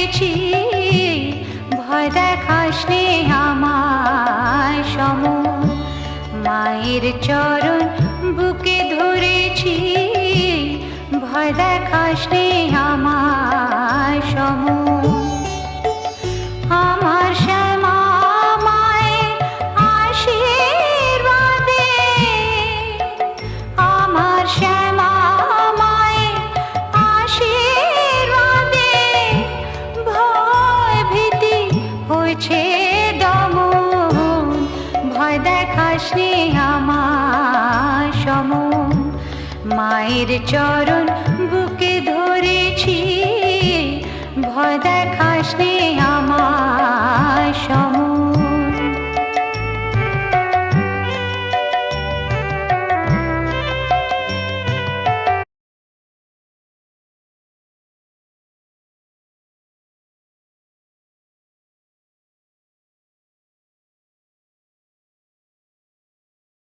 ধরেছি, ভয় দেখাসনে আমার সম। মায়ের চরণ বুকে ধরেছি, ভয় দেখাসনে আমার সম। আমার শ্যামা মায়ের আশীর্বাদে, আমার শ্যামা মায়ের আশীর্বাদে ভয় ভীতি হয়েছে দমন। ভয় দেখাসনে আমার সম। মায়ের চরণ বুকে ধরেছি, ভয় দেখাসনে আমার সম।